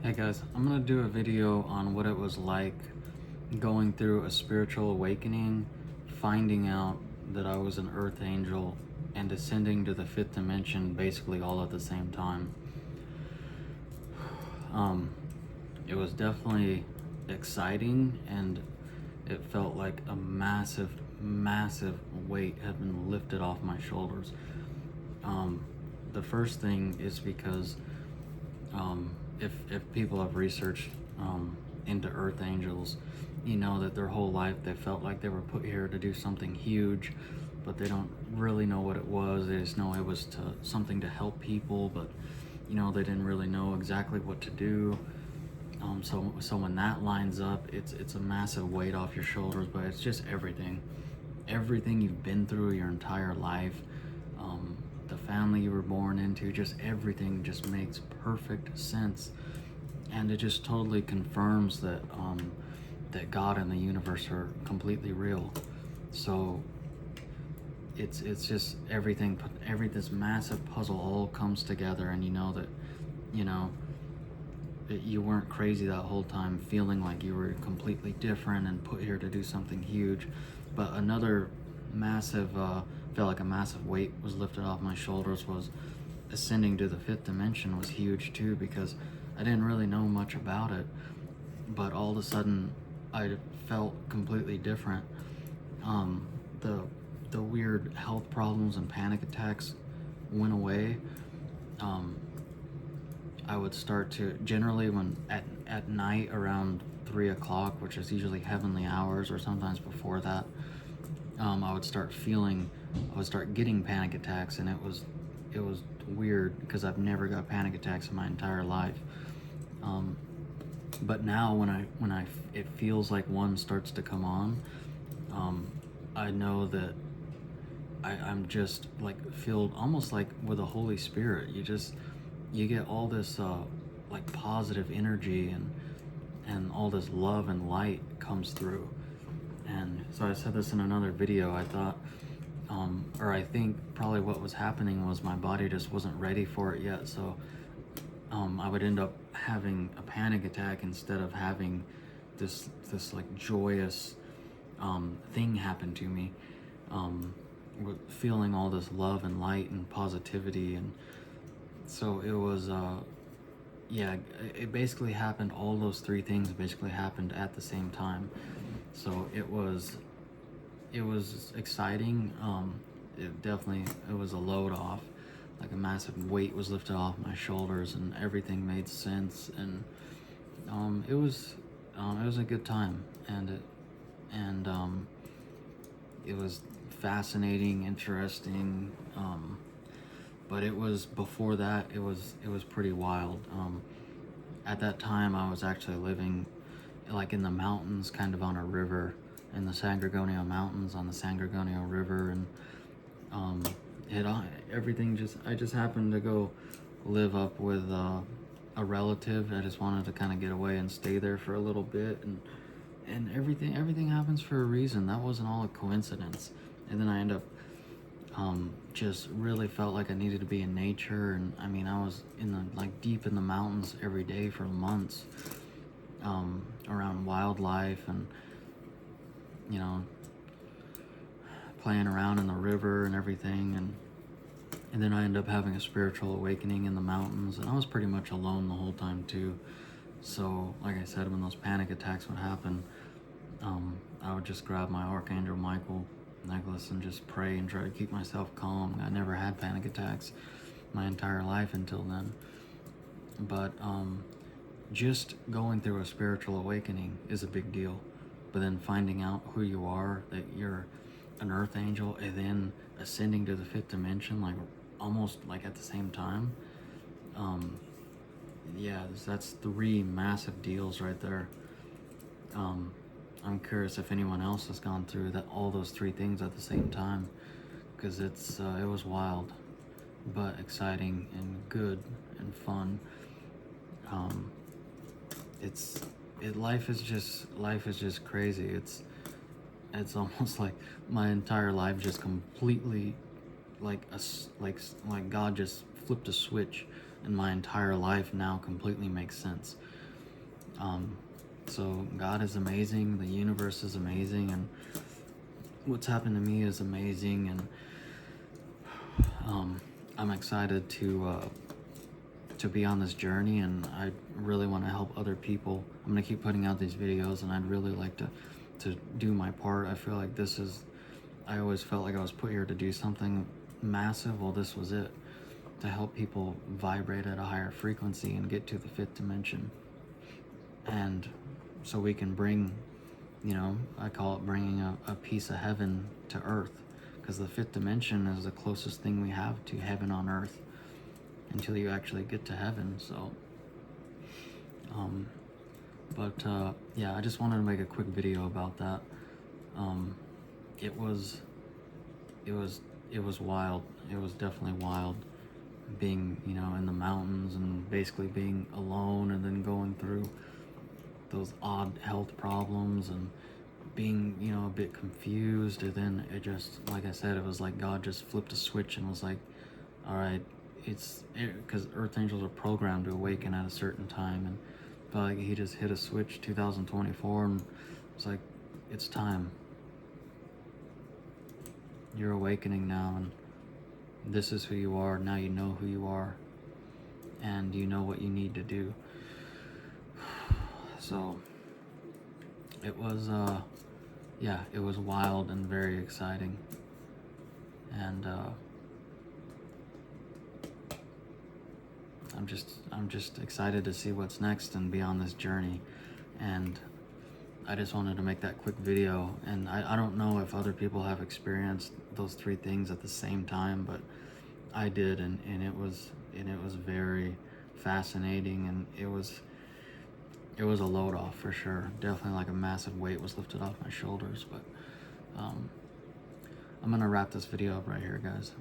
Hey guys, I'm gonna do a video on what it was like going through a spiritual awakening, finding out that I was an earth angel, and ascending to the fifth dimension basically all at the same time. Um, it was definitely exciting, and it felt like a massive weight had been lifted off my shoulders. Um, the first thing is because if people have researched into earth angels, you know that their whole life they felt like they were put here to do something huge, but they don't really know what it was. They just know it was something to help people, but they didn't really know exactly what to do. So when that lines up, it's a massive weight off your shoulders, but it's just everything you've been through your entire life, the family you were born into, just everything just makes perfect sense, and it just totally confirms that that God and the universe are completely real. So it's just every this massive puzzle all comes together, and you know that you know you weren't crazy that whole time, feeling like you were completely different and put here to do something huge. But another felt like a massive weight was lifted off my shoulders was ascending to the fifth dimension was huge too, because I didn't really know much about it, but all of a sudden I felt completely different. Um, the the weird health problems and panic attacks went away. Um, I would start to generally when at night around 3 o'clock, which is usually heavenly hours, or sometimes before that, I would start getting panic attacks, and it was weird because I've never got panic attacks in my entire life. But now when it feels like one starts to come on, I know that I'm just like filled almost like with the Holy Spirit. You get all this like positive energy, and all this love and light comes through. And so I said this in another video. I thought, or I think probably what was happening was my body just wasn't ready for it yet. So I would end up having a panic attack instead of having this like joyous thing happen to me, with feeling all this love and light and positivity. And so it was yeah, it basically happened. All those three things basically happened at the same time. So it was exciting. It was a load off, like a massive weight was lifted off my shoulders, and everything made sense. And it was a good time, and it was fascinating, interesting. But it was before that. It was pretty wild. At that time, I was actually living like in the mountains, kind of on a river, in the San Gorgonio Mountains on the San Gorgonio River, and it everything I just happened to go live up with a relative. I just wanted to kind of get away and stay there for a little bit, and everything happens for a reason. That wasn't all a coincidence. And then I end up just really felt like I needed to be in nature. And I mean, I was deep in the mountains every day for months, around wildlife, and you know playing around in the river and everything. And then I ended up having a spiritual awakening in the mountains, and I was pretty much alone the whole time too. So like I said, when those panic attacks would happen, I would just grab my Archangel Michael necklace and just pray and try to keep myself calm. I never had panic attacks my entire life until then. But just going through a spiritual awakening is a big deal. But then finding out who you are, that you're an earth angel, and then ascending to the fifth dimension, like almost like at the same time. Yeah, that's three massive deals right there. I'm curious if anyone else has gone through all those three things at the same time, because it was wild, but exciting and good and fun. Life is just crazy. It's almost like my entire life just completely like God just flipped a switch in my entire life now completely makes sense. So God is amazing, the universe is amazing, and what's happened to me is amazing, and I'm excited to be on this journey, and I really want to help other people. I'm gonna keep putting out these videos, and I'd really like to do my part. I feel like I always felt like I was put here to do something massive. Well, this was it, to help people vibrate at a higher frequency and get to the fifth dimension. And so we can bring, I call it bringing a piece of heaven to earth, because the fifth dimension is the closest thing we have to heaven on earth until you actually get to heaven. So yeah, I just wanted to make a quick video about that. It was wild. It was definitely wild being, in the mountains and basically being alone, and then going through those odd health problems and being, a bit confused. And then it just, like I said, it was like God just flipped a switch and was like, all right, because Earth Angels are programmed to awaken at a certain time, and felt like he just hit a switch 2024, and it's like, it's time. You're awakening now, and this is who you are. Now you know who you are, and you know what you need to do. So it was yeah, it was wild and very exciting, and I'm just excited to see what's next and be on this journey. And I just wanted to make that quick video, and I don't know if other people have experienced those three things at the same time, but I did, and it was very fascinating, and it was a load off for sure. Definitely like a massive weight was lifted off my shoulders. But I'm gonna wrap this video up right here, guys.